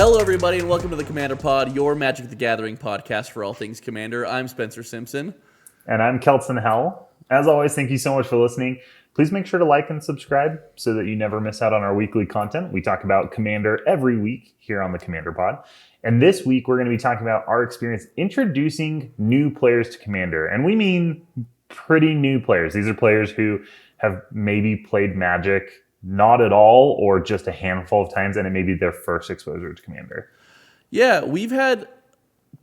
Hello, everybody, and welcome to the Commander Pod, your Magic the Gathering podcast for all things Commander. I'm Spencer Simpson. And I'm Kelton Hell. As always, thank you so much for listening. Please make sure to like and subscribe so that you never miss out on our weekly content. We talk about Commander every week here on the Commander Pod. And this week, we're going to be talking about our experience introducing new players to Commander. And we mean pretty new players. These are players who have maybe played Magic not at all or just a handful of times, and it may be their first exposure to Commander. Yeah, we've had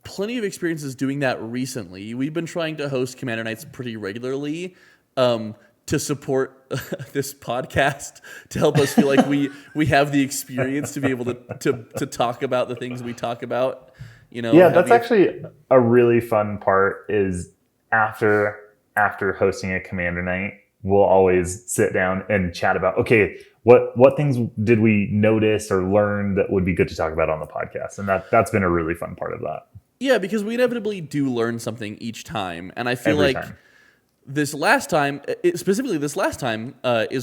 plenty of experiences doing that recently. We've been trying to host Commander Nights pretty regularly to support this podcast, to help us feel like we have the experience to be able to talk about the things we talk about. Yeah, that's actually a really fun part is after hosting a Commander Night, we'll always sit down and chat about, okay, what things did we notice or learn that would be good to talk about on the podcast? And that's been a really fun part of that. Yeah, because we inevitably do learn something each time. And I feel Every like time. this last time is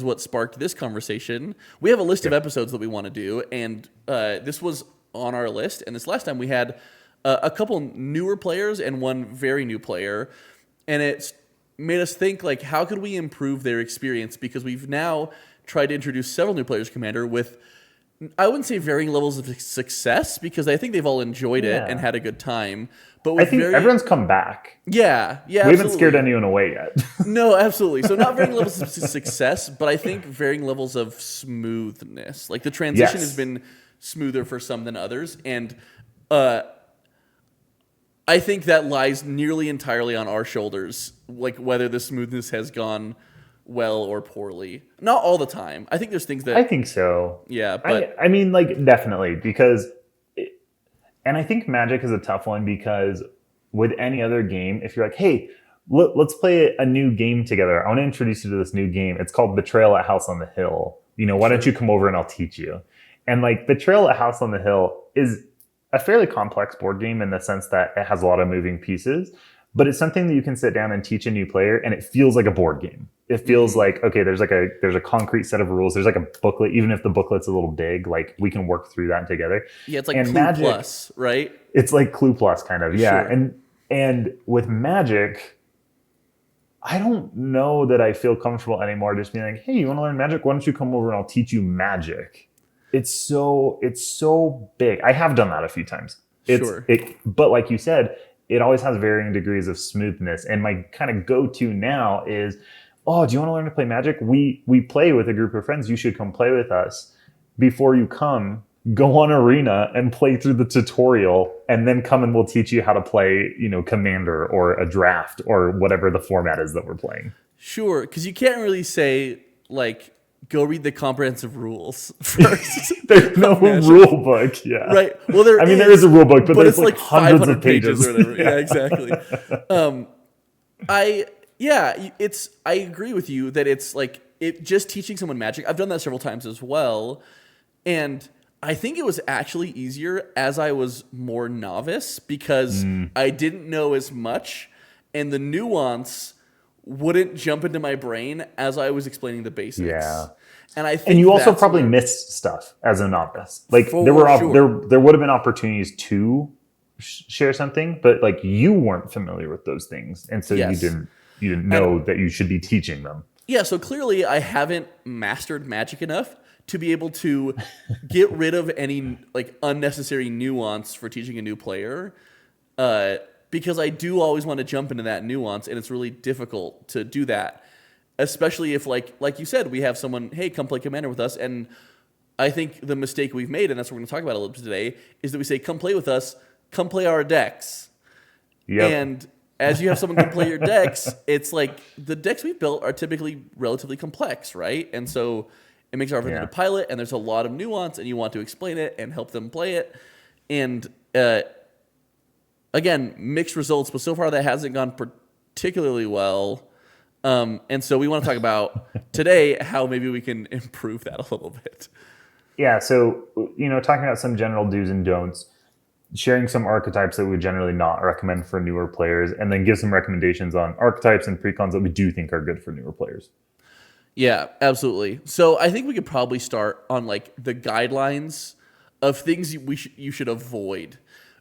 what sparked this conversation. We have a list of episodes that we want to do, and this was on our list. And this last time we had a couple newer players and one very new player. And it's made us think, like, how could we improve their experience? Because we've now tried to introduce several new players to Commander with, I wouldn't say varying levels of success, because I think they've all enjoyed it and had a good time. But with I think everyone's come back. Yeah, We absolutely. haven't scared anyone away yet. No, absolutely. So not varying levels of success, but I think varying levels of smoothness. Like the transition has been smoother for some than others, and I think that lies nearly entirely on our shoulders, like whether the smoothness has gone well or poorly. Not all the time. I think there's things that... I think so. Yeah, but... I mean, like, definitely, because... And I think Magic is a tough one because with any other game, if you're like, hey, let's play a new game together. I want to introduce you to this new game. It's called Betrayal at House on the Hill. Why don't you come over and I'll teach you? And, like, Betrayal at House on the Hill is a fairly complex board game in the sense that it has a lot of moving pieces, but it's something that you can sit down and teach a new player, and it feels like a board game. It feels like, okay, there's a concrete set of rules. There's like a booklet, even if the booklet's a little big, like we can work through that together. Yeah, it's like Clue Plus, right? It's like Clue Plus kind of, yeah. Sure. And with Magic, I don't know that I feel comfortable anymore just being like, hey, you want to learn Magic? Why don't you come over and I'll teach you Magic? It's so big. I have done that a few times. But like you said, it always has varying degrees of smoothness. And my kind of go-to now is, oh, do you want to learn to play Magic? We play with a group of friends. You should come play with us. Before you come, go on Arena and play through the tutorial, and then come and we'll teach you how to play, Commander or a draft or whatever the format is that we're playing. Sure, because you can't really say, like, go read the comprehensive rules first. There's no rule book, yeah. Right. Well, there is a rule book, but there's it's like hundreds 500 of pages. or whatever. Yeah, exactly. I agree with you that it's like just teaching someone Magic. I've done that several times as well, and I think it was actually easier as I was more novice because I didn't know as much, and the nuance wouldn't jump into my brain as I was explaining the basics. Yeah. And I think and you also probably missed stuff as a novice. Like there would have been opportunities to share something, but like you weren't familiar with those things, and so you didn't know that you should be teaching them. Yeah, so clearly I haven't mastered Magic enough to be able to get rid of any like unnecessary nuance for teaching a new player. Because I do always want to jump into that nuance, and it's really difficult to do that, especially if, like you said, we have someone, hey, come play Commander with us, and I think the mistake we've made, and that's what we're going to talk about a little bit today, is that we say, come play with us, come play our decks. Yep. And as you have someone come play your decks, it's like the decks we've built are typically relatively complex, right? And so it makes it hard for them to pilot, and there's a lot of nuance, and you want to explain it and help them play it. And again, mixed results, but so far that hasn't gone particularly well. And so we want to talk about today how maybe we can improve that a little bit. Yeah, so, talking about some general do's and don'ts, sharing some archetypes that we would generally not recommend for newer players, and then give some recommendations on archetypes and precons that we do think are good for newer players. Yeah, absolutely. So I think we could probably start on like the guidelines of things you should avoid,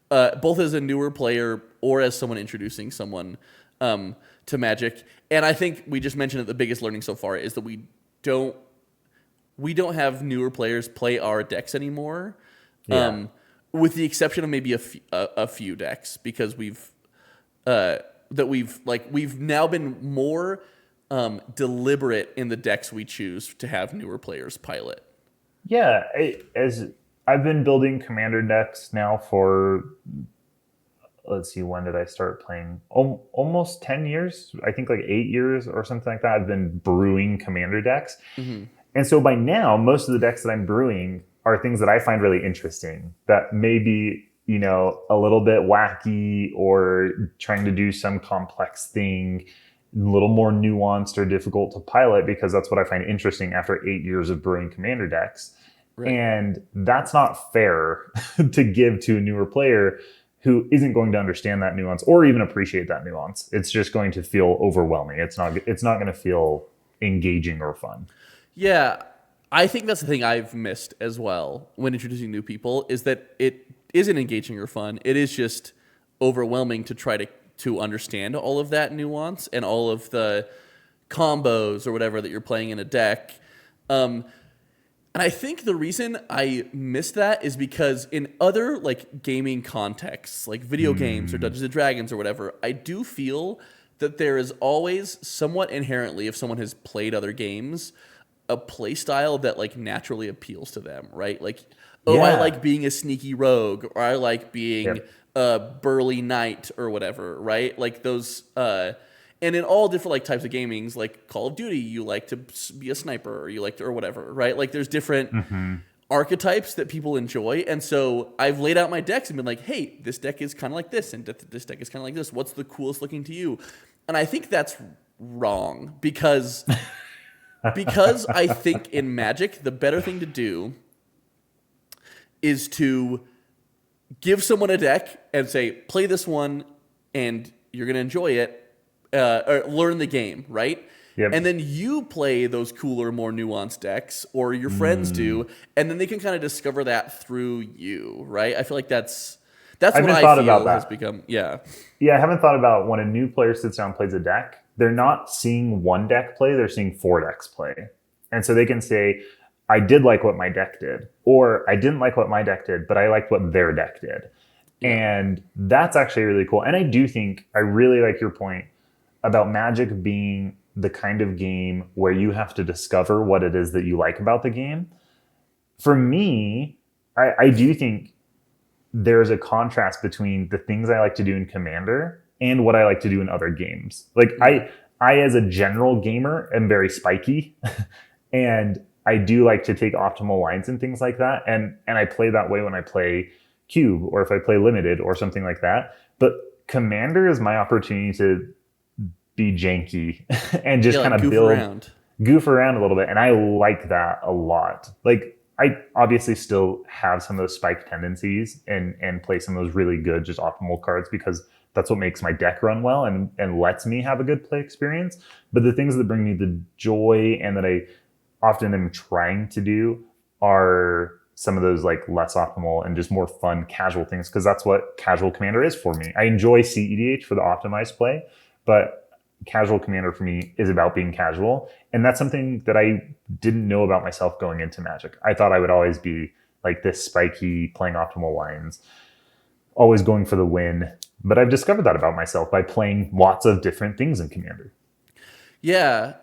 both as a newer player or as someone introducing someone to Magic. And I think we just mentioned that the biggest learning so far is that we don't have newer players play our decks anymore, with the exception of maybe a few decks, because we've now been more deliberate in the decks we choose to have newer players pilot. Yeah, as I've been building commander decks now for, let's see, when did I start playing? Almost 10 years. I think like 8 years or something like that. I've been brewing commander decks. Mm-hmm. And so by now, most of the decks that I'm brewing are things that I find really interesting, that may be, a little bit wacky or trying to do some complex thing, a little more nuanced or difficult to pilot, because that's what I find interesting after 8 years of brewing commander decks. Right. And that's not fair to give to a newer player who isn't going to understand that nuance or even appreciate that nuance. It's just going to feel overwhelming. It's not going to feel engaging or fun. Yeah, I think that's the thing I've missed as well when introducing new people, is that it isn't engaging or fun. It is just overwhelming to try to understand all of that nuance and all of the combos or whatever that you're playing in a deck. And I think the reason I missed that is because in other like gaming contexts, like video games or Dungeons and Dragons or whatever, I do feel that there is always somewhat inherently, if someone has played other games, a play style that like naturally appeals to them, right? Like, I like being a sneaky rogue, or I like being a burly knight or whatever, right? Like those, and in all different like types of gamings, like Call of Duty, you like to be a sniper, or you like to, or whatever, right? Like there's different archetypes that people enjoy, and so I've laid out my decks and been like, hey, this deck is kind of like this, and this deck is kind of like this. What's the coolest looking to you? And I think that's wrong, because I think in Magic, the better thing to do is to give someone a deck and say, play this one and you're going to enjoy it, or learn the game, right? Yep. And then you play those cooler, more nuanced decks, or your friends do, and then they can kind of discover that through you, right? I feel like that's what I feel has become, Yeah, I haven't thought about when a new player sits down and plays a deck, they're not seeing one deck play, they're seeing 4 decks play. And so they can say, I did like what my deck did, or I didn't like what my deck did, but I liked what their deck did. Yeah. And that's actually really cool. And I do think, I really like your point about Magic being the kind of game where you have to discover what it is that you like about the game. For me, I do think there's a contrast between the things I like to do in Commander and what I like to do in other games. Like I as a general gamer am very spiky and I do like to take optimal lines and things like that. And I play that way when I play Cube or if I play Limited or something like that. But Commander is my opportunity to be janky and just kind of goof around a little bit. And I like that a lot. Like I obviously still have some of those spike tendencies and play some of those really good, just optimal cards, because that's what makes my deck run well and lets me have a good play experience. But the things that bring me the joy and that I often am trying to do are some of those like less optimal and just more fun casual things, because that's what casual Commander is for me. I enjoy CEDH for the optimized play, but casual Commander for me is about being casual. And that's something that I didn't know about myself going into Magic. I thought I would always be like this spiky, playing optimal lines, always going for the win. But I've discovered that about myself by playing lots of different things in Commander. Yeah.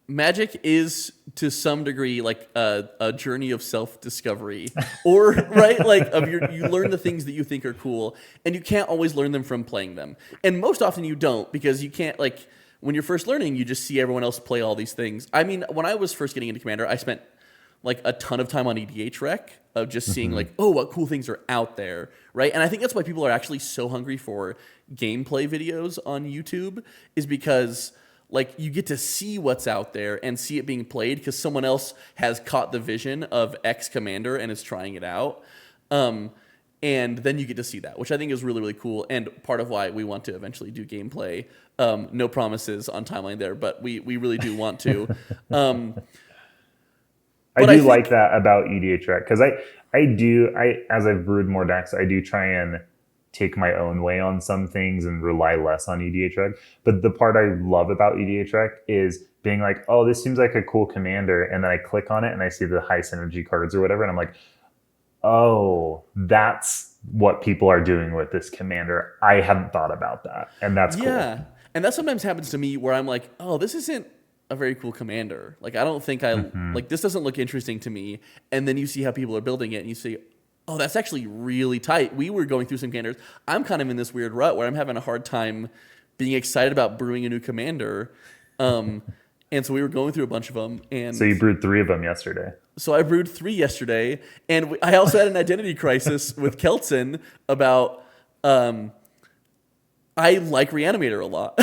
Magic is to some degree like a journey of self-discovery, or right, like you learn the things that you think are cool, and you can't always learn them from playing them, and most often you don't, because you can't, like when you're first learning, you just see everyone else play all these things. I mean, when I was first getting into Commander, I spent like a ton of time on EDH Rec of just seeing like, oh, what cool things are out there, right? And I think that's why people are actually so hungry for gameplay videos on YouTube, is because like you get to see what's out there and see it being played because someone else has caught the vision of X Commander and is trying it out. And then you get to see that, which I think is really, really cool. And part of why we want to eventually do gameplay. No promises on timeline there, but we really do want to. I do like that about EDH Rec, because I do. As I've brewed more decks, I do try and take my own way on some things and rely less on EDHREC. But the part I love about EDHREC is being like, oh, this seems like a cool commander, and then I click on it and I see the high synergy cards or whatever, and I'm like, oh, that's what people are doing with this commander. I hadn't thought about that, and that's Yeah. cool. And that sometimes happens to me where I'm like, oh, this isn't a very cool commander. Like, I don't think like, this doesn't look interesting to me. And then you see how people are building it and you say, oh, that's actually really tight. We were going through some commanders. I'm kind of in this weird rut where I'm having a hard time being excited about brewing a new commander. And so we were going through a bunch of them. And So you brewed 3 of them yesterday. so I brewed 3 yesterday. And I also had an identity crisis with Kelton about I like Reanimator a lot.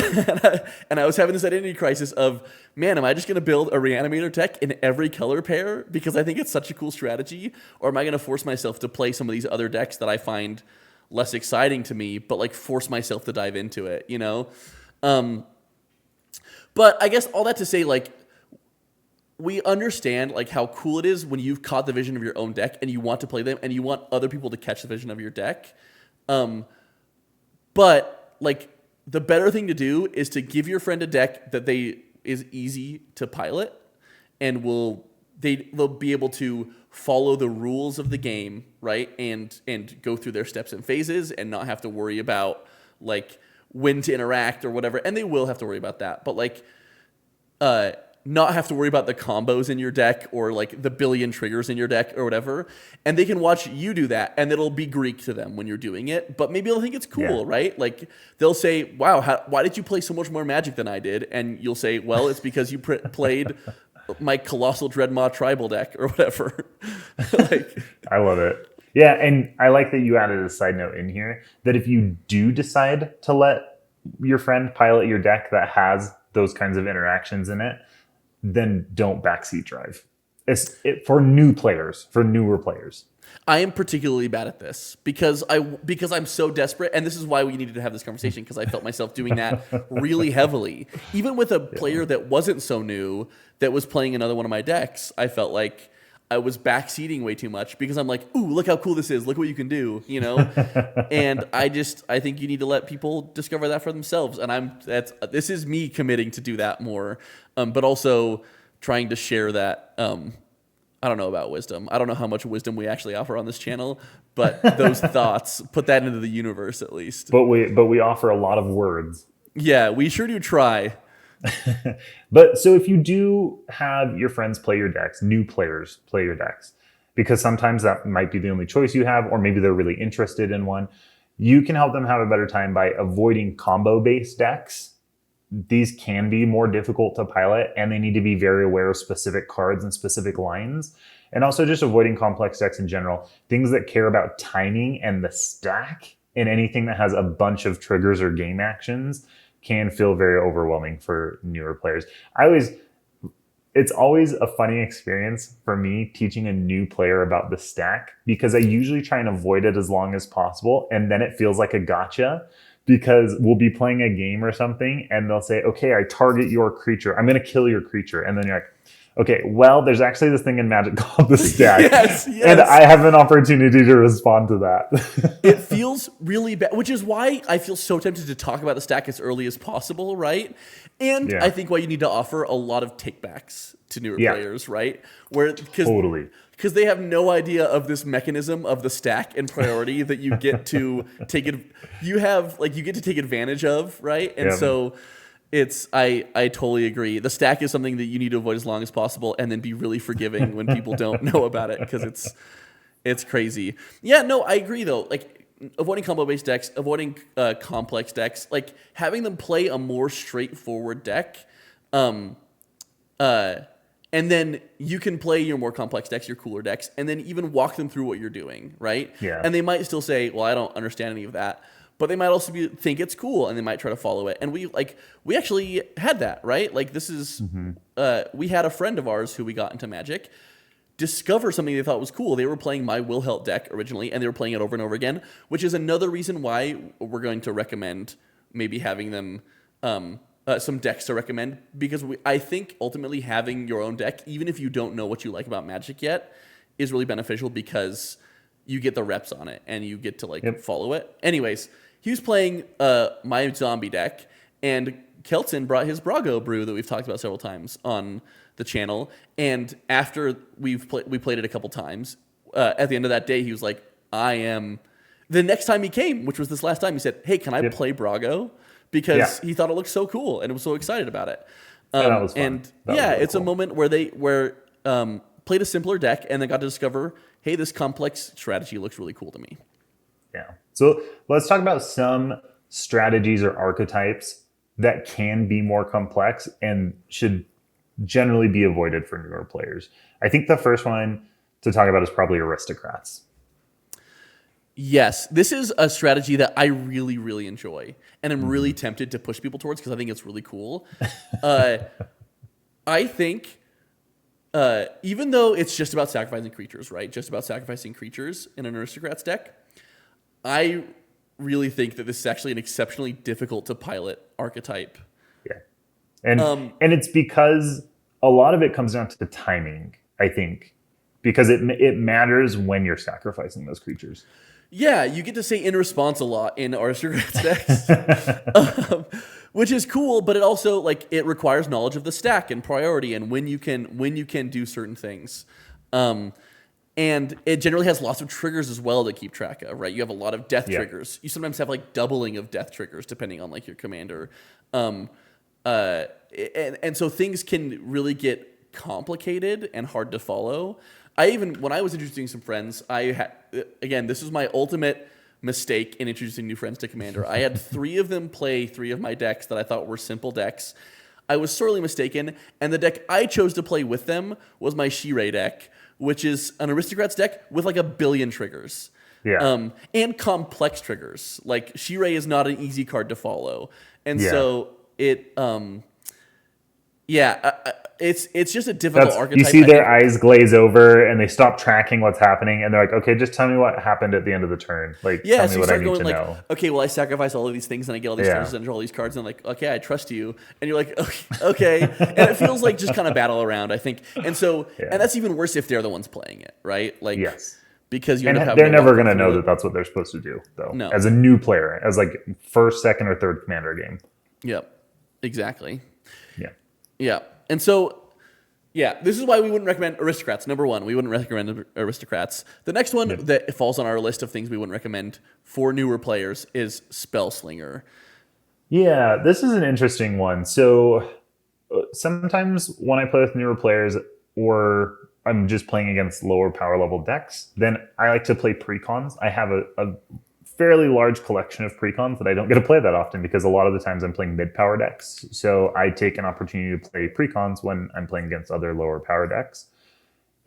And I was having this identity crisis of, man, am I just going to build a Reanimator tech in every color pair because I think it's such a cool strategy? Or am I going to force myself to play some of these other decks that I find less exciting to me, but like force myself to dive into it, you know? But I guess all that to say, like, we understand like how cool it is when you've caught the vision of your own deck and you want to play them and you want other people to catch the vision of your deck. But like the better thing to do is to give your friend a deck that is easy to pilot and they'll be able to follow the rules of the game, right? And go through their steps and phases and not have to worry about like when to interact or whatever. And they will have to worry about that. But like not have to worry about the combos in your deck or like the billion triggers in your deck or whatever. And they can watch you do that and it'll be Greek to them when you're doing it. But maybe they'll think it's cool, right? Like they'll say, wow, why did you play so much more Magic than I did? And you'll say, well, it's because you played my Colossal Dreadmaw tribal deck or whatever. Like, I love it. Yeah, and I like that you added a side note in here that if you do decide to let your friend pilot your deck that has those kinds of interactions in it, then don't backseat drive. For new players, for newer players. I am particularly bad at this because I'm so desperate, and this is why we needed to have this conversation because I felt myself doing that really heavily. Even with a player that wasn't so new that was playing another one of my decks, I felt like I was backseating way too much because I'm like, ooh, look how cool this is. Look what you can do, you know? And I think you need to let people discover that for themselves. And this is me committing to do that more, but also trying to share that. I don't know about wisdom. I don't know how much wisdom we actually offer on this channel, but those thoughts, put that into the universe at least. But we offer a lot of words. Yeah, we sure do try. But so if you do have your friends play your decks, new players play your decks, because sometimes that might be the only choice you have, or maybe they're really interested in one, you can help them have a better time by avoiding combo-based decks. These can be more difficult to pilot, and they need to be very aware of specific cards and specific lines. And also just avoiding complex decks in general. Things that care about timing and the stack, and anything that has a bunch of triggers or game actions can feel very overwhelming for newer players. It's always a funny experience for me teaching a new player about the stack because I usually try and avoid it as long as possible. And then it feels like a gotcha because we'll be playing a game or something and they'll say, okay, I target your creature. I'm going to kill your creature. And then you're like, okay, well, there's actually this thing in Magic called the stack. Yes. And I have an opportunity to respond to that. It feels really bad, which is why I feel so tempted to talk about the stack as early as possible, right? And I think why you need to offer a lot of takebacks to newer players, right? Totally. Because they have no idea of this mechanism of the stack and priority that you get to take it. You get to take advantage of, right? And so I totally agree. The stack is something that you need to avoid as long as possible, and then be really forgiving when people don't know about it because it's crazy. Yeah, no, I agree though. Like avoiding combo-based decks, avoiding complex decks, like having them play a more straightforward deck. And then you can play your more complex decks, your cooler decks, and then even walk them through what you're doing, right? Yeah. And they might still say, well, I don't understand any of that. But they might also think it's cool, and they might try to follow it. And we actually had that, right? Like this is, we had a friend of ours who we got into Magic discover something they thought was cool. They were playing my Wilhelt deck originally, and they were playing it over and over again, which is another reason why we're going to recommend maybe having them some decks to recommend, because I think ultimately having your own deck, even if you don't know what you like about Magic yet, is really beneficial because you get the reps on it and you get to like follow it. Anyways, he was playing my zombie deck, and Kelton brought his Brago brew that we've talked about several times on the channel. And after we played it a couple times, at the end of that day, he was like, the next time he came, which was this last time, he said, "Hey, can I play Brago?" Because he thought it looked so cool and was so excited about it. That was fun. And really cool. A moment where played a simpler deck and then got to discover, hey, this complex strategy looks really cool to me. Yeah. So let's talk about some strategies or archetypes that can be more complex and should generally be avoided for newer players. I think the first one to talk about is probably aristocrats. Yes, this is a strategy that I really, really enjoy, and I'm really tempted to push people towards because I think it's really cool. I think, even though it's just about sacrificing creatures, right? Just about sacrificing creatures in an aristocrats deck, I really think that this is actually an exceptionally difficult to pilot archetype. Yeah, and it's because a lot of it comes down to the timing, I think, because it matters when you're sacrificing those creatures. Yeah, you get to say in response a lot in aristocrats decks, which is cool. But it also like it requires knowledge of the stack and priority and when you can do certain things, and it generally has lots of triggers as well to keep track of. Right, you have a lot of death triggers. You sometimes have like doubling of death triggers depending on like your commander, and so things can really get complicated and hard to follow. When I was introducing some friends, again, this was my ultimate mistake in introducing new friends to Commander. I had 3 of them play 3 of my decks that I thought were simple decks. I was sorely mistaken, and the deck I chose to play with them was my Shirei deck, which is an Aristocrats deck with like a billion triggers. Yeah. And complex triggers. Like, Shirei is not an easy card to follow. And so it... it's just a difficult archetype. You see their eyes glaze over and they stop tracking what's happening and they're like, okay, just tell me what happened at the end of the turn. Like, tell me what I need to know. Okay, well, I sacrifice all of these things and I get all these treasures and draw all these cards, and I'm like, okay, I trust you. And you're like, okay. And it feels like just kind of battle around, I think. And so, and that's even worse if they're the ones playing it, right? Like, because you end up having they're never going to know that that's what they're supposed to do, though. No. As a new player, as like first, second, or third Commander game. Yep, exactly. Yeah. And so, this is why we wouldn't recommend aristocrats. Number one, we wouldn't recommend aristocrats. The next one that falls on our list of things we wouldn't recommend for newer players is Spellslinger. Yeah, this is an interesting one. So sometimes when I play with newer players or I'm just playing against lower power level decks, then I like to play precons. I have a fairly large collection of precons that I don't get to play that often because a lot of the times I'm playing mid-power decks. So I take an opportunity to play precons when I'm playing against other lower power decks.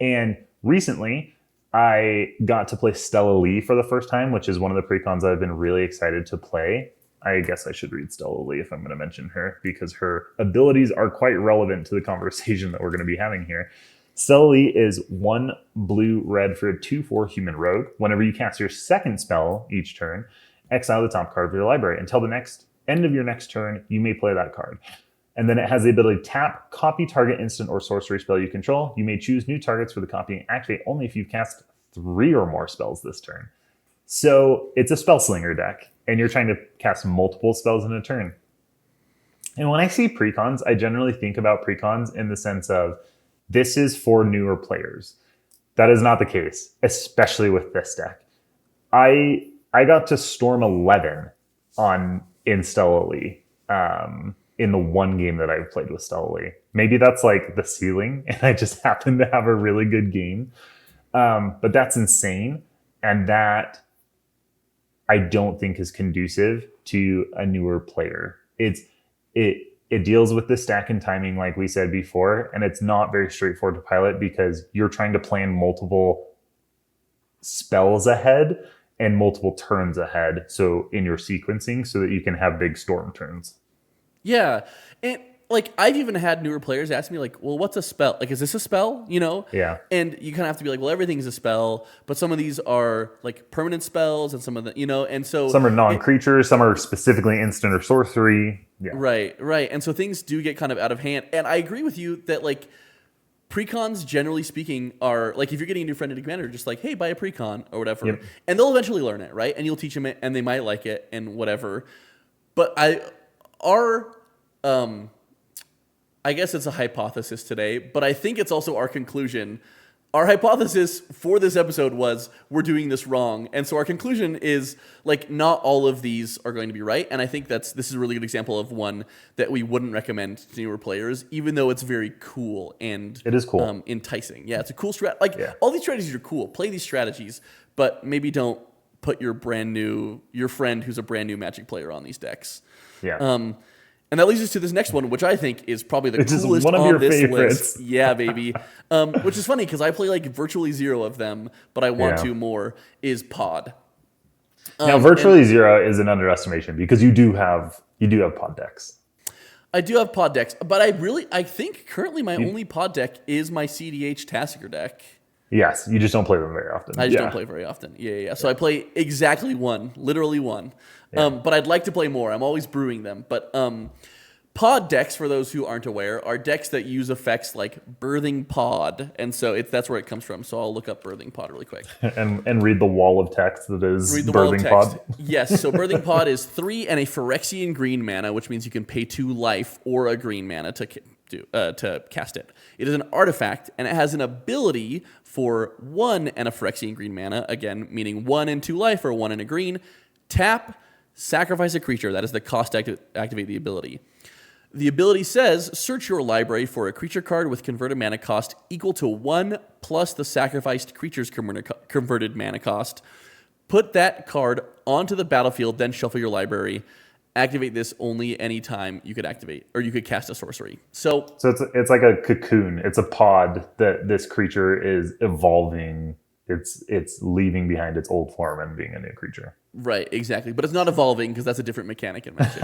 And recently, I got to play Stella Lee for the first time, which is one of the precons I've been really excited to play. I guess I should read Stella Lee if I'm going to mention her, because her abilities are quite relevant to the conversation that we're going to be having here. Stella Lee is 1 blue-red for a 2/4 human rogue. Whenever you cast your second spell each turn, exile the top card of your library. Until the end of your next turn, you may play that card. And then it has the ability to tap, copy target instant or sorcery spell you control. You may choose new targets for the copying activate only if you've cast 3 or more spells this turn. So it's a Spellslinger deck, and you're trying to cast multiple spells in a turn. And when I see precons, I generally think about precons in the sense of this is for newer players. That is not the case, especially with this deck. I got to Storm 11 in Stella Lee in the one game that I've played with Stella Lee. Maybe that's like the ceiling, and I just happen to have a really good game. But that's insane, and that I don't think is conducive to a newer player. It deals with the stack and timing, like we said before, and it's not very straightforward to pilot because you're trying to plan multiple spells ahead and multiple turns ahead. So in your sequencing, so that you can have big storm turns. Yeah, and like I've even had newer players ask me like, "Well, what's a spell? Like, is this a spell?" You know? Yeah. And you kind of have to be like, "Well, everything's a spell," but some of these are like permanent spells, and some of the, and so some are non-creatures, some are specifically instant or sorcery. Yeah. Right. And so things do get kind of out of hand. And I agree with you that like Precons, generally speaking, are like if you're getting a new friend into Commander, just like, hey, buy a precon or whatever, Yep. and they'll eventually learn it, right? And you'll teach them it, and they might like it and whatever. But our I guess it's a hypothesis today, but I think it's also our conclusion. Our hypothesis for this episode was we're doing this wrong. And so our conclusion is like not all of these are going to be right. And I think this is a really good example of one that we wouldn't recommend to newer players, even though it's very cool and it is cool. Enticing. Yeah, it's a cool strat. Like all these strategies are cool. Play these strategies, but maybe don't put your friend who's a brand new Magic player on these decks. Yeah. And that leads us to this next one, which I think is probably the coolest one of on your this favorites. list. Yeah, baby. Which is funny because I play like virtually zero of them, but I want to more, is Pod. Now, virtually zero is an underestimation because you do have pod decks. I do have Pod decks, but I think currently my only Pod deck is my CDH Tassiger deck. Yes, you just don't play them very often. I just don't play very often. Yeah. So I play exactly one, literally one. Yeah. But I'd like to play more. I'm always brewing them. But pod decks, for those who aren't aware, are decks that use effects like Birthing Pod. And so that's where it comes from. So I'll look up Birthing Pod really quick. and read the wall of text that is Birthing Pod. Yes, so Birthing Pod is 3 and a Phyrexian green mana, which means you can pay 2 life or a green mana to cast it. It is an artifact, and it has an ability for 1 and a Phyrexian green mana, again, meaning 1 and 2 life or 1 and a green. Tap, sacrifice a creature. That is the cost to activate the ability. The ability says, search your library for a creature card with converted mana cost equal to 1 plus the sacrificed creature's converted mana cost. Put that card onto the battlefield, then shuffle your library. Activate this only anytime you could activate, or you could cast a sorcery. So it's like a cocoon. It's a pod that this creature is evolving. It's leaving behind its old form and being a new creature. Right, exactly. But it's not evolving because that's a different mechanic in Magic.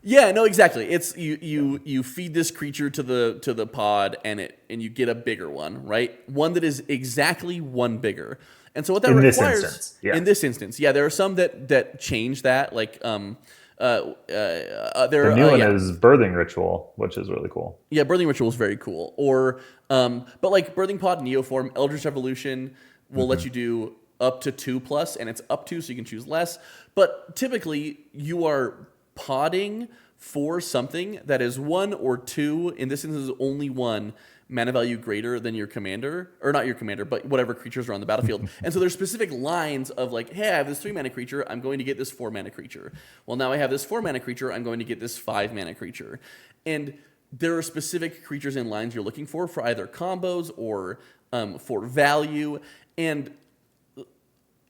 Yeah, no, exactly. It's you feed this creature to the pod and you get a bigger one, right? One that is exactly one bigger. And so what that requires in this instance, there are some that change that, like the new one is Birthing Ritual, which is really cool. Yeah, Birthing Ritual is very cool. Or but like Birthing Pod Neoform, Eldritch Evolution will let you do up to 2+, and it's up to, so you can choose less. But typically you are podding for something that is 1 or 2, in this instance only 1 mana value greater than your commander, or not your commander, but whatever creatures are on the battlefield. And so there's specific lines of like, hey, I have this 3 mana creature, I'm going to get this 4 mana creature. Well, now I have this 4 mana creature, I'm going to get this 5 mana creature. And there are specific creatures and lines you're looking for either combos or for value. And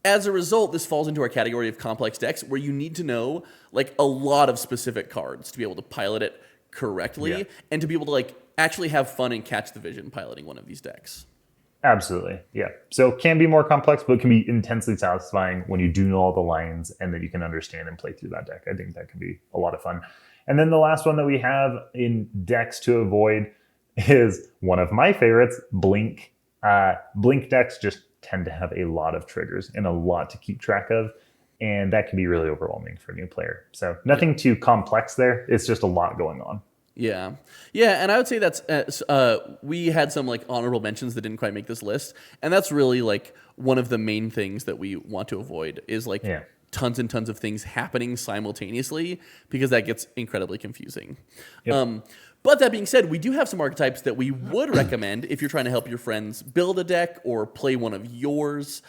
as a result, this falls into our category of complex decks where you need to know like a lot of specific cards to be able to pilot it correctly and to be able to like actually have fun and catch the vision piloting one of these decks. Absolutely, yeah. So it can be more complex, but it can be intensely satisfying when you do know all the lines and that you can understand and play through that deck. I think that can be a lot of fun. And then the last one that we have in decks to avoid is one of my favorites, Blink. Blink decks just tend to have a lot of triggers and a lot to keep track of, and that can be really overwhelming for a new player. So nothing too complex there. It's just a lot going on. Yeah, and I would say that's we had some like honorable mentions that didn't quite make this list, and that's really like one of the main things that we want to avoid is like tons and tons of things happening simultaneously, because that gets incredibly confusing. But that being said, we do have some archetypes that we would recommend if you're trying to help your friends build a deck or play one of yours.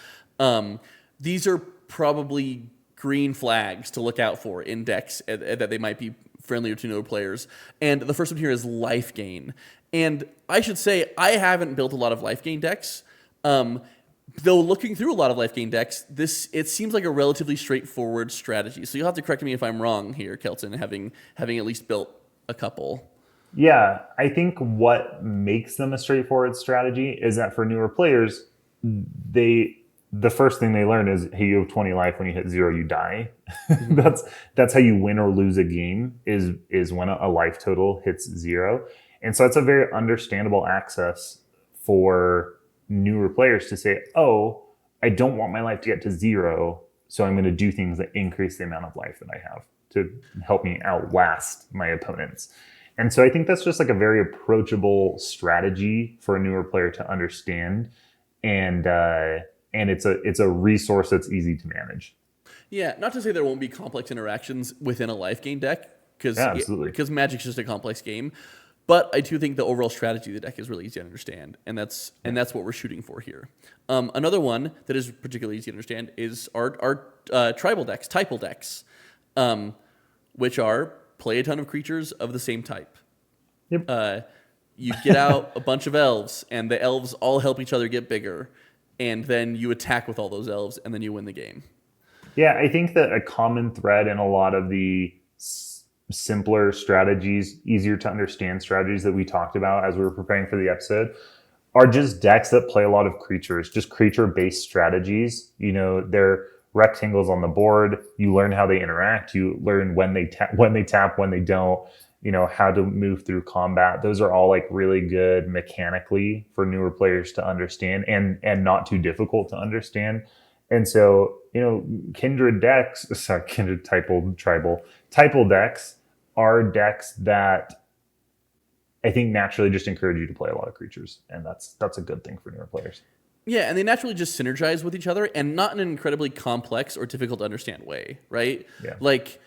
These are probably green flags to look out for in decks that they might be friendlier to newer players. And the first one here is Life Gain. And I should say, I haven't built a lot of Life Gain decks. Though looking through a lot of Life Gain decks, it seems like a relatively straightforward strategy. So you'll have to correct me if I'm wrong here, Kelton, having at least built a couple. Yeah, I think what makes them a straightforward strategy is that for newer players, the first thing they learn is, hey, you have 20 life. When you hit 0, you die. That's how you win or lose a game is when a life total hits 0. And so it's a very understandable access for newer players to say, oh, I don't want my life to get to 0, so I'm going to do things that increase the amount of life that I have to help me outlast my opponents. And so I think that's just like a very approachable strategy for a newer player to understand, and it's a resource that's easy to manage. Yeah, not to say there won't be complex interactions within a life gain deck, Yeah, absolutely. because Magic's just a complex game. But I do think the overall strategy of the deck is really easy to understand, and that's what we're shooting for here. Another one that is particularly easy to understand is our tribal decks, typal decks, which are play a ton of creatures of the same type. Yep. You get out a bunch of elves, and the elves all help each other get bigger, and then you attack with all those elves, and then you win the game. Yeah, I think that a common thread in a lot of the simpler strategies, easier to understand strategies that we talked about as we were preparing for the episode are just decks that play a lot of creatures, just creature-based strategies. You know, they're rectangles on the board. You learn how they interact. You learn when they tap, when they don't. You know, how to move through combat. Those are all like really good mechanically for newer players to understand, and not too difficult to understand. And so, you know, kindred typal decks are decks that I think naturally just encourage you to play a lot of creatures, and that's a good thing for newer players. Yeah, and they naturally just synergize with each other, and not in an incredibly complex or difficult to understand way, right? Yeah. Like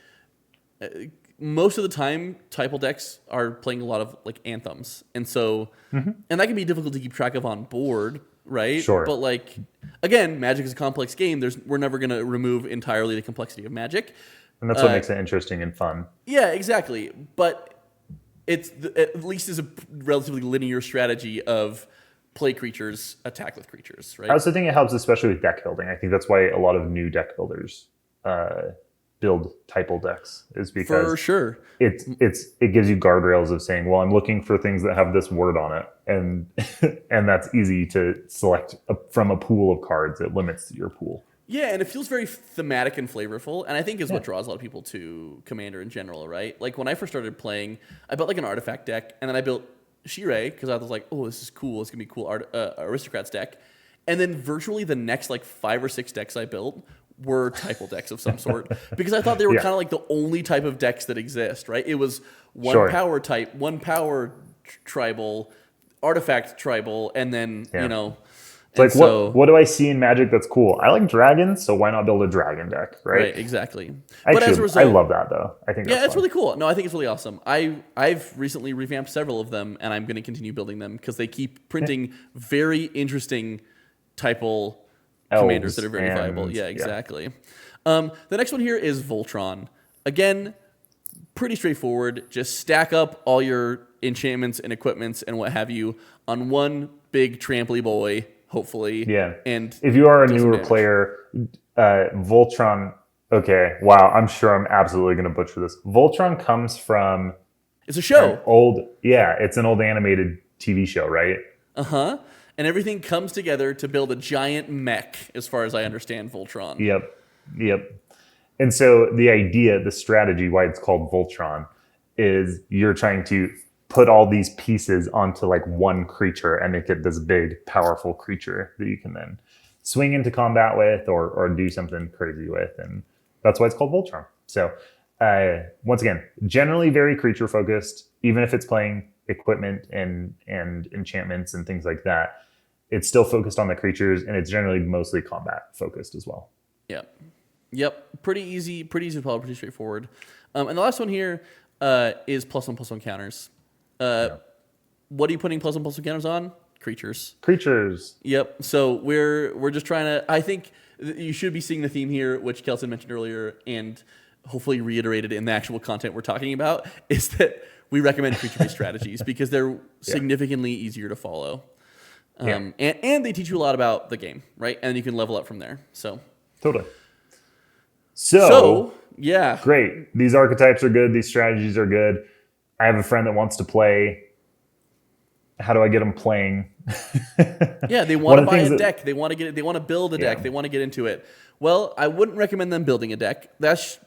most of the time, typal decks are playing a lot of like anthems, and so and that can be difficult to keep track of on board, right? Sure. But like again, Magic is a complex game. We're never going to remove entirely the complexity of Magic. And that's what makes it interesting and fun. Yeah, exactly. But at least is a relatively linear strategy of play creatures, attack with creatures, right? I also think it helps, especially with deck building. I think that's why a lot of new deck builders build typal decks, is because For sure. it gives you guardrails of saying, well, I'm looking for things that have this word on it, and and that's easy to select from a pool of cards. It limits your pool. Yeah, and it feels very thematic and flavorful, and I think is what draws a lot of people to Commander in general, right? Like when I first started playing, I built like an artifact deck, and then I built Shirei because I was like, oh, this is cool. It's gonna be a cool aristocrats deck. And then virtually the next like 5 or 6 decks I built were typal decks of some sort because I thought they were kind of like the only type of decks that exist, right? It was one power type, one power tribal, artifact tribal, and then you know. It's like, what do I see in Magic that's cool? I like dragons, so why not build a dragon deck, right? Right, exactly. But as a result, I love that though. I think it's fun. Really cool. No, I think it's really awesome. I've recently revamped several of them, and I'm going to continue building them because they keep printing very interesting typal commanders that are very viable. Yeah, exactly. The next one here is Voltron. Again, pretty straightforward. Just stack up all your enchantments and equipments and what have you on one big tramply boy, hopefully. Yeah. And if you are a newer player, Voltron. Okay. Wow. I'm sure I'm absolutely going to butcher this. Voltron comes from. It's a show. It's an old animated TV show, right? Uh-huh. And everything comes together to build a giant mech, as far as I understand Voltron. Yep. And so the idea, the strategy, why it's called Voltron, is you're trying to put all these pieces onto like one creature and make it this big, powerful creature that you can then swing into combat with or do something crazy with. And that's why it's called Voltron. So once again, generally very creature focused, even if it's playing equipment and enchantments and things like that. It's still focused on the creatures, and it's generally mostly combat focused as well. Yep. Pretty easy to follow, pretty straightforward. And the last one here is +1/+1 counters. What are you putting +1/+1 counters on? Creatures. Yep. So we're just trying to. I think you should be seeing the theme here, which Kelson mentioned earlier, and hopefully reiterated in the actual content we're talking about, is that we recommend creature-based strategies because they're significantly easier to follow. And they teach you a lot about the game, right? And you can level up from there. So totally. So yeah, great. These archetypes are good. These strategies are good. I have a friend that wants to play. How do I get them playing? Yeah, they want to buy a deck. They want to They want to build a deck. They want to get into it. Well, I wouldn't recommend them building a deck. That's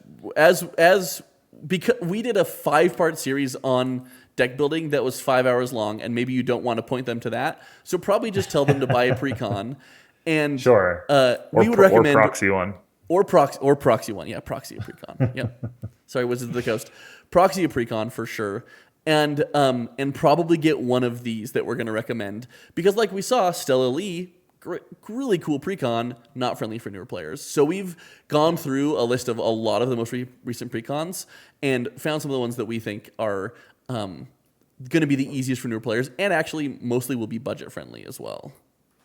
because we did a 5-part series on deck building that was 5 hours long, and maybe you don't want to point them to that. So probably just tell them to buy a Precon. And we would recommend proxy one. Or proxy one. Yeah, proxy a Precon. Yep. Sorry, Wizards of the Coast. Proxy a Precon for sure. and probably get one of these that we're going to recommend because, like we saw, Stella Lee, really cool precon, not friendly for newer players. So we've gone through a list of a lot of the most recent precons and found some of the ones that we think are going to be the easiest for newer players, and actually mostly will be budget friendly as well.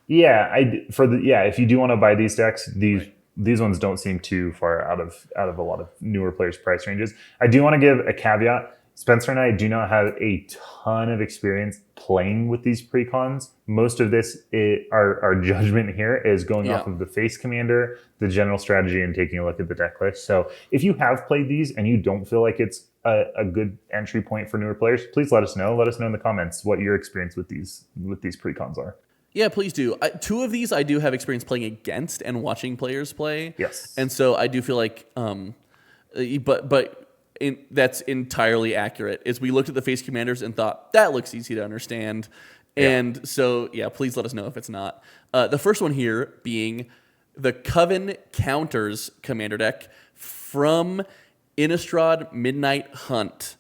Yeah, if you do want to buy these decks, these ones don't seem too far out of a lot of newer players' price ranges. I do want to give a caveat. Spencer and I do not have a ton of experience playing with these precons. Most of this, our judgment here is going off of the face commander, the general strategy, and taking a look at the deck list. So if you have played these and you don't feel like it's a good entry point for newer players, please let us know. Let us know in the comments what your experience with these precons are. Yeah, please do. Two of these I do have experience playing against and watching players play. Yes. And so I do feel like, that's entirely accurate. Is we looked at the face commanders and thought, that looks easy to understand. And so, yeah, please let us know if it's not. The first one here being the Coven Counters commander deck from Innistrad Midnight Hunt.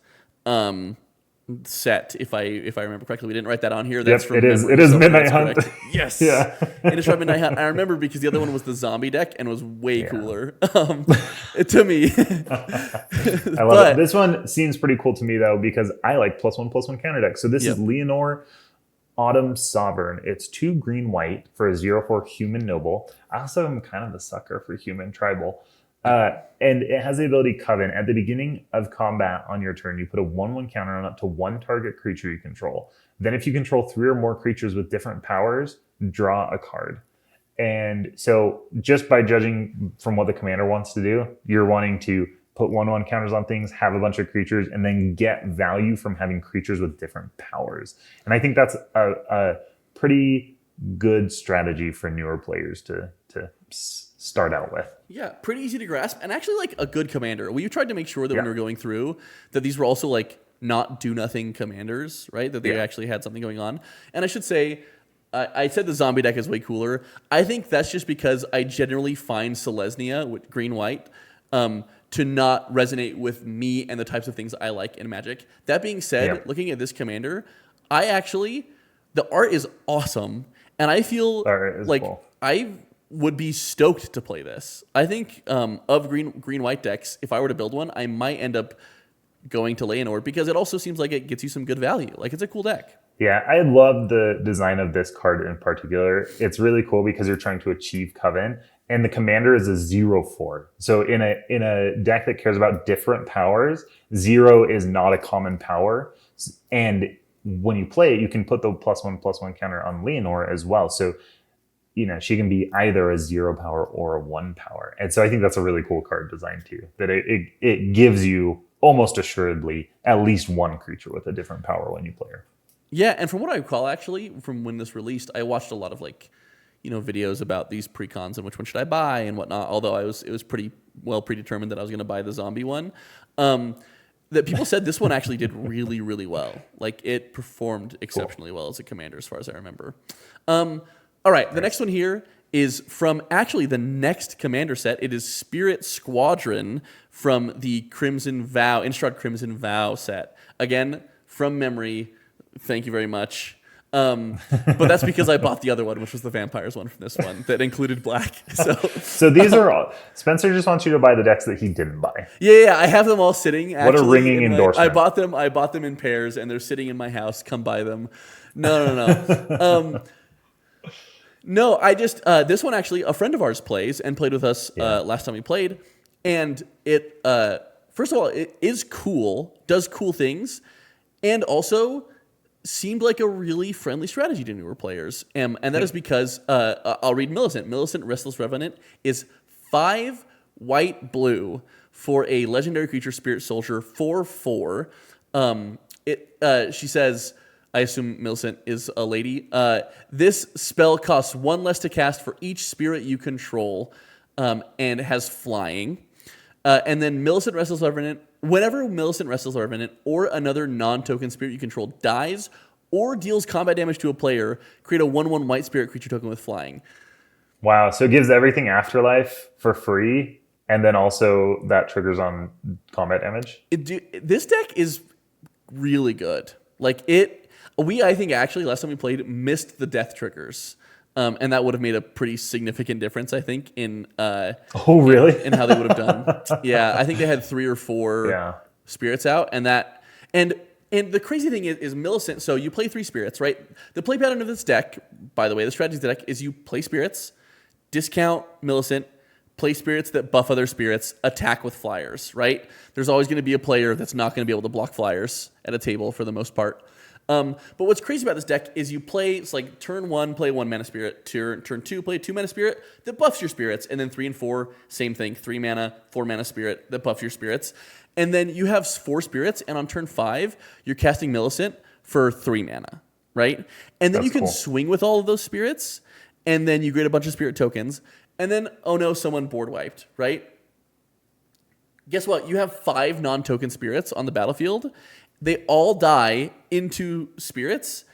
Set, if I remember correctly. We didn't write that on here. That's from it is so Midnight Hunt. Correct. Yes. Yeah. Innistrad Midnight Hunt. I remember because the other one was the zombie deck and was way cooler to me. I love it. This one seems pretty cool to me though because I like +1/+1 counter deck. So this is Leonore Autumn Sovereign. It's 2 green-white for a 0/4 human noble. I also am kind of a sucker for human tribal. And it has the ability Coven. At the beginning of combat on your turn, you put a 1/1 counter on up to one target creature you control. Then if you control 3 or more creatures with different powers, draw a card. And so just by judging from what the commander wants to do, you're wanting to put 1/1 counters on things, have a bunch of creatures, and then get value from having creatures with different powers. And I think that's a pretty good strategy for newer players to start out with. Yeah, pretty easy to grasp, and actually like a good commander. We tried to make sure that when we were going through that these were also like not do nothing commanders, right? That they actually had something going on. And I should say, I said the zombie deck is way cooler. I think that's just because I generally find Selesnya with green-white to not resonate with me and the types of things I like in Magic. That being said, looking at this commander, the art is awesome, and I feel like cool. I would be stoked to play this. I think of green-white decks, if I were to build one, I might end up going to Leonore because it also seems like it gets you some good value. Like, it's a cool deck. Yeah, I love the design of this card in particular. It's really cool because you're trying to achieve Coven, and the commander is a 0/4. So in a deck that cares about different powers, 0 is not a common power. And when you play it, you can put the +1/+1 counter on Leonore as well. So she can be either a 0 power or a 1 power. And so I think that's a really cool card design too, that it gives you almost assuredly at least one creature with a different power when you play her. Yeah, and from what I recall, actually, from when this released, I watched a lot of videos about these precons and which one should I buy and whatnot, although it was pretty well predetermined that I was going to buy the zombie one. That people said this one actually did really, really well. Like, it performed exceptionally well as a commander as far as I remember. All right, the next one here is from actually the next commander set. It is Spirit Squadron from the Innistrad Crimson Vow set. Again, from memory, thank you very much. But that's because I bought the other one, which was the Vampires one from this one that included black. So these are all... Spencer just wants you to buy the decks that he didn't buy. Yeah, I have them all sitting. Actually, what a ringing endorsement. I bought them in pairs, and they're sitting in my house. Come buy them. No. No, I just this one actually a friend of ours plays and played with us last time we played, and it first of all it is cool, does cool things, and also seemed like a really friendly strategy to newer players, and that is because I'll read Millicent. Millicent, Restless Revenant, is 5 white blue for a legendary creature, Spirit Soldier, 4/4. She says, I assume Millicent is a lady. This spell costs 1 less to cast for each spirit you control, and has flying. And then Millicent, Restless Revenant. Whenever Millicent, Restless Revenant, or another non-token spirit you control dies or deals combat damage to a player, create a 1/1 white spirit creature token with flying. Wow, so it gives everything Afterlife for free, and then also that triggers on combat damage? This deck is really good. Like I think actually last time we played missed the death triggers. And that would have made a pretty significant difference, I think, in Oh, really? in how they would have done. Yeah, I think they had 3 or 4 spirits out, and the crazy thing is Millicent. So you play 3 spirits, right? The play pattern of this deck, by the way, the strategy of the deck is you play spirits, discount Millicent, play spirits that buff other spirits, attack with flyers, right? There's always going to be a player that's not going to be able to block flyers at a table for the most part. But what's crazy about this deck is you play, it's like turn 1, play 1 mana spirit, turn 2, play 2 mana spirit that buffs your spirits, and then 3 and 4, same thing, 3 mana, 4 mana spirit that buffs your spirits. And then you have 4 spirits, and on turn 5, you're casting Millicent for 3 mana, right? And then you can swing with all of those spirits, and then you create a bunch of spirit tokens, and then, oh no, someone board wiped, right? Guess what? You have 5 non-token spirits on the battlefield. They all die into spirits,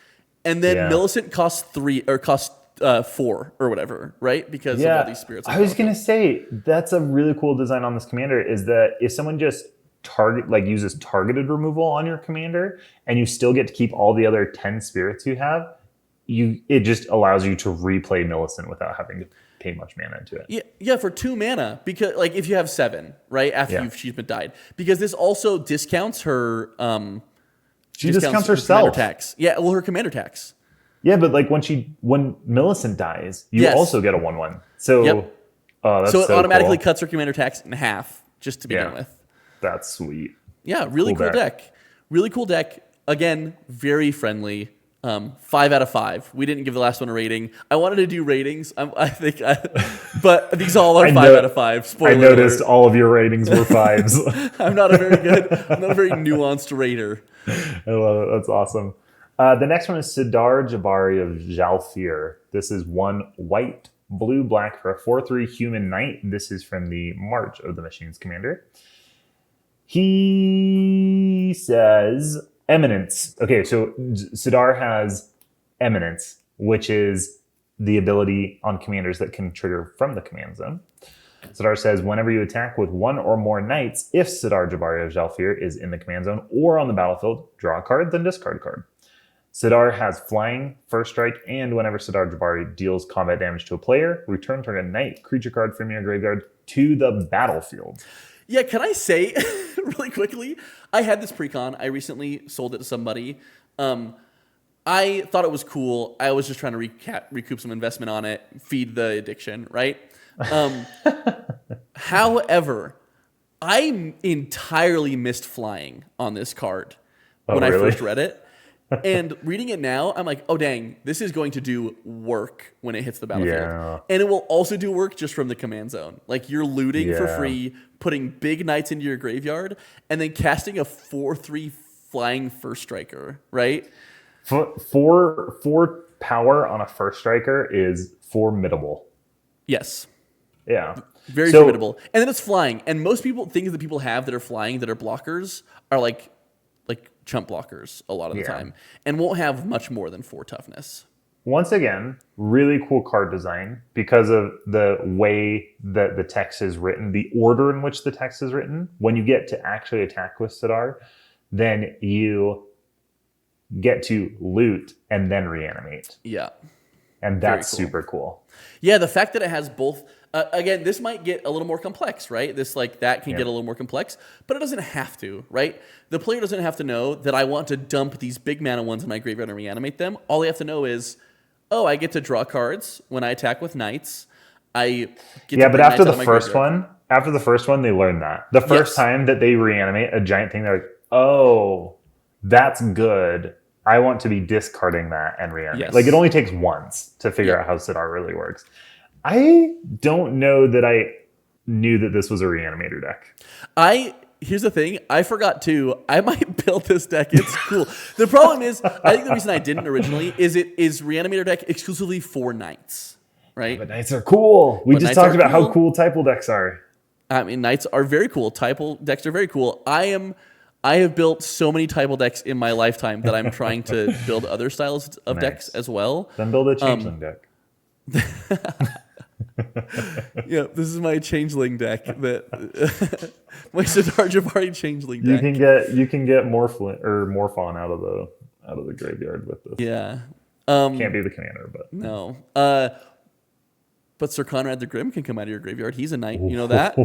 and then Millicent costs 4 or whatever, right? Because of all these spirits. I was gonna say that's a really cool design on this commander. Is that if someone just uses targeted removal on your commander, and you still get to keep all the other 10 spirits you have, it just allows you to replay Millicent without having to pay much mana into it. Yeah, for 2 mana, because like if you have 7, right, after she's been died, because this also discounts her. She discounts her herself. Commander tax. Yeah, well, her commander tax. Yeah, but like when Millicent dies, you also get a 1/1. So, that's so it automatically cool. Cuts her commander tax in half just to begin with. That's sweet. Yeah, really cool deck. Really cool deck. Again, very friendly. 5 out of 5. We didn't give the last one a rating. I wanted to do ratings. But these all are 5 out of 5. Spoiler I noticed alert. all of your ratings were 5s. I'm not a very nuanced rater. I love it. That's awesome. The next one is Sidar Jabari of Jalfir. This is 1 white, blue, black for a 4/3 human knight. This is from the March of the Machines commander. He says Eminence. Okay, so Sidar has Eminence, which is the ability on commanders that can trigger from the command zone. Sidar says, whenever you attack with 1 or more knights, if Sidar Jabari of Jalfir is in the command zone or on the battlefield, draw a card, then discard a card. Sidar has flying, first strike, and whenever Sidar Jabari deals combat damage to a player, return target knight creature card from your graveyard to the battlefield. Yeah, can I say really quickly? I had this Precon. I recently sold it to somebody. I thought it was cool. I was just trying to recoup some investment on it, feed the addiction, right? However, I entirely missed flying on this card when I first read it. And reading it now, I'm like, oh, dang, this is going to do work when it hits the battlefield. Yeah. And it will also do work just from the command zone. Like, you're looting for free, putting big knights into your graveyard, and then casting a 4/3 flying first striker, right? Four power on a first striker is formidable. Yes. Yeah. Very formidable. And then it's flying. And most things that people have that are flying that are blockers are like chump blockers a lot of the time, and won't have much more than 4 toughness. Once again, really cool card design because of the way that the text is written, the order in which the text is written. When you get to actually attack with Sidar, then you get to loot and then reanimate. Yeah. And that's super cool. Yeah, the fact that it has both. Again, this might get a little more complex, right? That can get a little more complex, but it doesn't have to, right? The player doesn't have to know that I want to dump these big mana ones in my graveyard and reanimate them. All they have to know is, oh, I get to draw cards when I attack with knights. But after the first one, they learn that. The first time that they reanimate a giant thing, they're like, oh, that's good. I want to be discarding that and reanimate. Yes. Like, it only takes once to figure out how Sidar really works. I don't know that I knew that this was a reanimator deck. Here's the thing. I forgot too. I might build this deck. It's cool. The problem is, I think the reason I didn't originally is it is reanimator deck exclusively for knights, right? But knights are cool. We just talked about how cool Typal decks are. I mean, knights are very cool. Typal decks are very cool. I have built so many Typal decks in my lifetime that I'm trying to build other styles of decks as well. Then build a changeling deck. Yeah, this is my changeling deck. That my Sidar Jabari changeling deck. You can get Morphon out of the graveyard with this. Yeah. Can't be the commander, but No. But Sir Conrad the Grim can come out of your graveyard. He's a knight. You know that?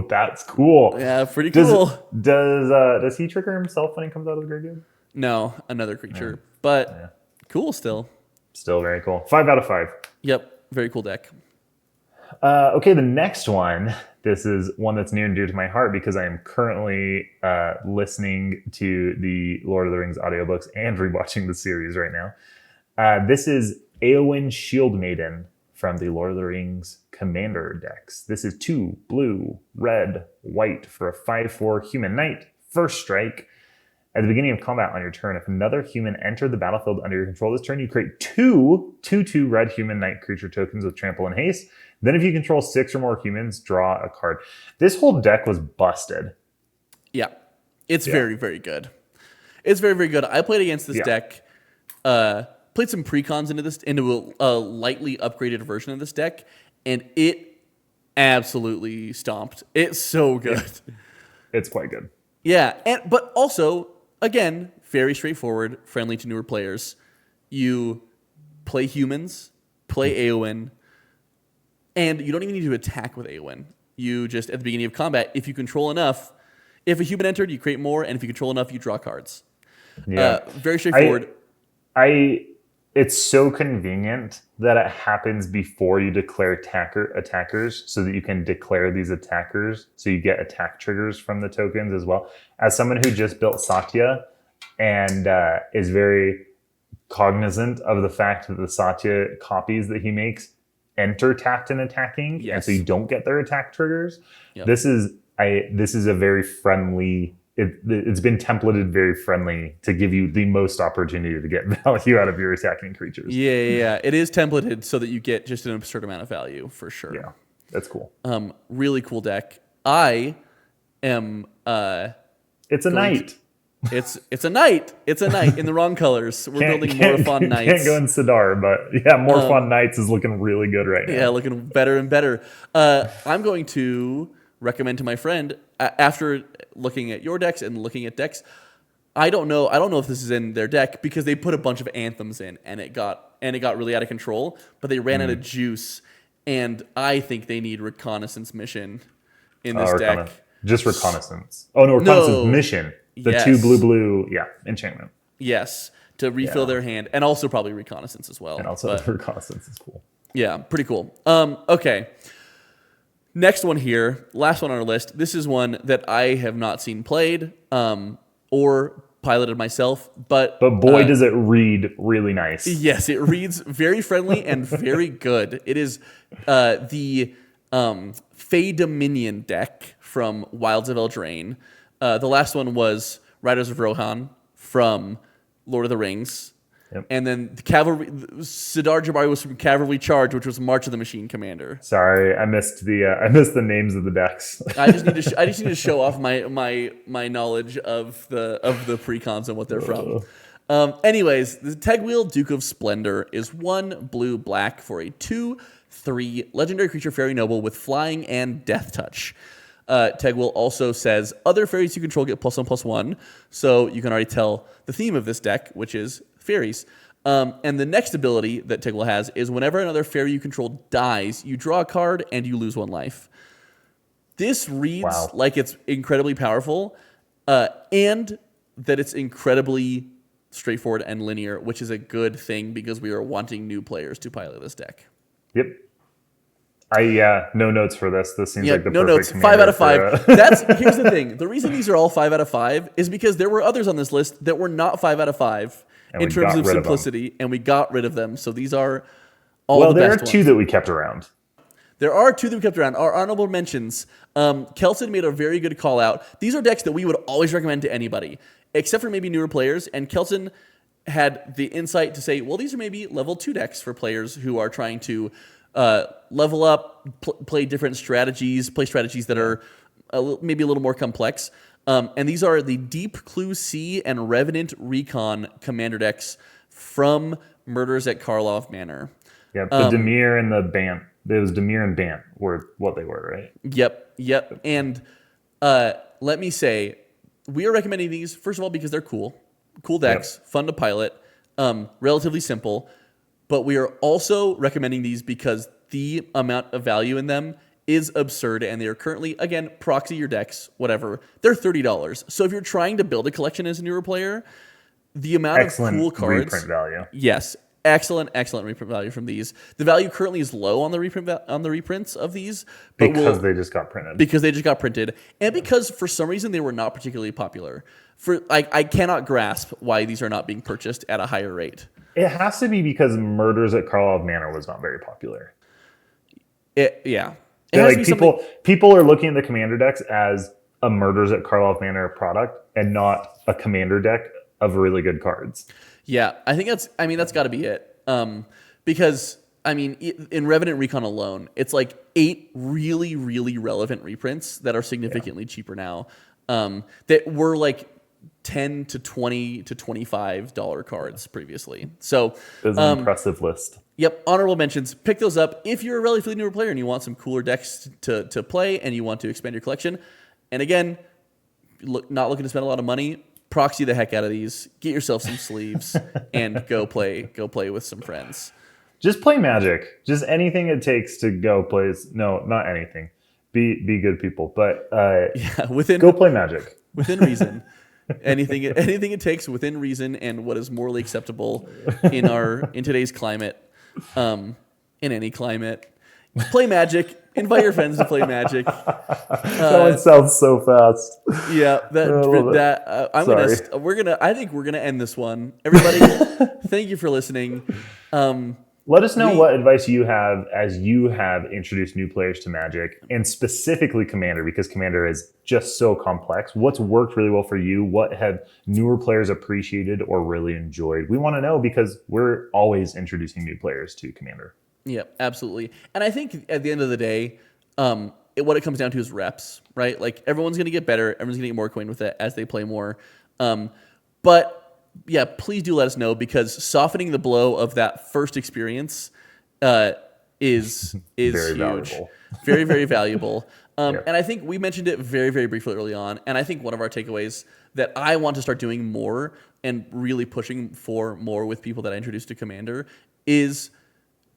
That's cool. Yeah, pretty cool. Does he trigger himself when he comes out of the graveyard? No, another creature. But cool still. Still very cool. 5 out of 5. Yep, very cool deck. Okay, the next one. This is one that's near and dear to my heart because I am currently listening to the Lord of the Rings audiobooks and rewatching the series right now. This is Éowyn Shield Maiden from the Lord of the Rings Commander decks. This is 2 blue, red, white for a 5/4 human knight. First strike. At the beginning of combat on your turn, if another human entered the battlefield under your control this turn, you create 2/2 red human knight creature tokens with trample and haste. Then if you control 6 or more humans, draw a card. This whole deck was busted. Yeah. It's very, very good. It's very, very good. I played against this deck. Played some precons into a lightly upgraded version of this deck, and it absolutely stomped. It's so good. Yeah. It's quite good. Yeah, but also, again, very straightforward, friendly to newer players. You play humans, play Éowyn, and you don't even need to attack with Éowyn. You just, at the beginning of combat, if you control enough, if a human entered, you create more, and if you control enough, you draw cards. Yeah. Very straightforward. It's so convenient that it happens before you declare attackers so that you can declare these attackers so you get attack triggers from the tokens as well. As someone who just built Satya and is very cognizant of the fact that the Satya copies that he makes enter tapped and attacking, and so you don't get their attack triggers. Yep. This is a very friendly... It's been templated very friendly to give you the most opportunity to get value out of your attacking creatures. Yeah. It is templated so that you get just an absurd amount of value for sure. Yeah, that's cool. Really cool deck. I am. It's a knight. It's a knight. It's a knight in the wrong colors. We're building Morphon Knights. Can't go in Sidar, but yeah, Morphon Knights is looking really good right now. Yeah, looking better and better. I'm going to recommend to my friend after looking at your decks and looking at decks. I don't know if this is in their deck because they put a bunch of anthems in and it got really out of control, but they ran out of juice, and I think they need reconnaissance mission in this deck. Just reconnaissance. Oh no, reconnaissance mission. The 2 blue, enchantment. Yes, to refill their hand, and also probably reconnaissance as well. And also reconnaissance is cool. Yeah, pretty cool. Okay. Next one here, last one on our list. This is one that I have not seen played or piloted myself, but boy, does it read really nice. Yes, it reads very friendly and very good. It is the Fey Dominion deck from Wilds of Eldraine. The last one was Riders of Rohan from Lord of the Rings. Yep. And then the Cavalry, Sidar Jabari was from Cavalry Charge, which was March of the Machine Commander. Sorry, I missed the names of the decks. I just need to show off my knowledge of the precons and what they're from. Anyways, the Tegwheel Duke of Splendor is 1 blue black for a 2/3 legendary creature fairy noble with flying and death touch. Tegwheel also says other fairies you control get +1/+1, so you can already tell the theme of this deck, which is fairies. And the next ability that Tegwheel has is whenever another fairy you control dies, you draw a card and you lose 1 life. This reads like it's incredibly powerful, and that it's incredibly straightforward and linear, which is a good thing because we are wanting new players to pilot this deck. Yep. No notes for this. This seems like the no perfect notes. 5 out of 5. Here's the thing. The reason these are all 5 out of 5 is because there were others on this list that were not 5 out of 5 in terms of simplicity, and we got rid of them. So these are all the best ones. Well, there are 2 that we kept around. There are 2 that we kept around. Our honorable mentions. Kelson made a very good call out. These are decks that we would always recommend to anybody, except for maybe newer players. And Kelson had the insight to say, well, these are maybe level 2 decks for players who are trying to level up, play different strategies, play strategies that are maybe a little more complex. And these are the Deep Clue Sea and Revenant Recon commander decks from Murders at Karlov Manor. Yeah, the Demir and the Bant It was Demir and Bant were what they were, right? Yep. And let me say, we are recommending these, first of all, because they're cool decks, fun to pilot, relatively simple. But we are also recommending these because the amount of value in them is absurd, and they are currently, again, proxy your decks, whatever. They're $30. So if you're trying to build a collection as a newer player, the amount of cool cards, reprint value. Yes, excellent reprint value from these. The value currently is low on the reprints of these, but because they just got printed. And because for some reason they were not particularly popular. I cannot grasp why these are not being purchased at a higher rate. It has to be because Murders at Karlov Manor was not very popular. People are looking at the commander decks as a Murders at Karlov Manor product and not a commander deck of really good cards. Yeah, I think that's got to be it. Because in Revenant Recon alone, it's like 8 really, really relevant reprints that are significantly cheaper now. That were like $10 to $20 to $25 cards previously. So it's an impressive list. Yep, honorable mentions. Pick those up if you're a relatively newer player and you want some cooler decks to play and you want to expand your collection. And again, not looking to spend a lot of money, proxy the heck out of these. Get yourself some sleeves and go play with some friends. Just play Magic. Just anything it takes to go play. No, not anything. Be good people, but go play Magic within reason. anything it takes within reason and what is morally acceptable in today's climate. In any climate, play Magic. Invite your friends to play Magic. That one sounds so fast. Yeah, I think we're gonna end this one. Everybody, thank you for listening. Let us know what advice you have as you have introduced new players to Magic, and specifically Commander, because Commander is just so complex. What's worked really well for you? What have newer players appreciated or really enjoyed? We want to know because we're always introducing new players to Commander. Yeah, absolutely. And I think at the end of the day, what it comes down to is reps, right? Like everyone's going to get better. Everyone's going to get more acquainted with it as they play more. But yeah, please do let us know because softening the blow of that first experience is very huge. Valuable. Very, very valuable. And I think we mentioned it very, very briefly early on. And I think one of our takeaways that I want to start doing more and really pushing for more with people that I introduce to Commander is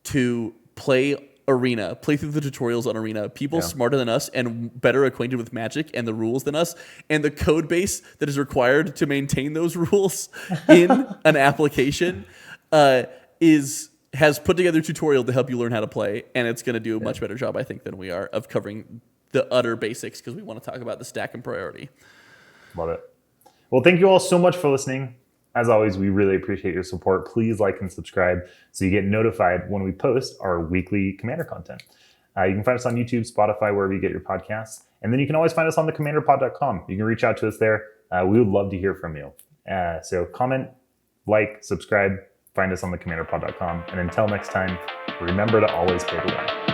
to play through the tutorials on Arena. People smarter than us and better acquainted with Magic and the rules than us, and the code base that is required to maintain those rules in an application has put together a tutorial to help you learn how to play, and it's going to do a much better job, I think, than we are of covering the utter basics because we want to talk about the stack and priority. Love it. Well, thank you all so much for listening. As always, we really appreciate your support. Please like and subscribe so you get notified when we post our weekly Commander content. You can find us on YouTube, Spotify, wherever you get your podcasts. And then you can always find us on thecommanderpod.com. You can reach out to us there. We would love to hear from you. So comment, like, subscribe, find us on thecommanderpod.com. And until next time, remember to always play the game.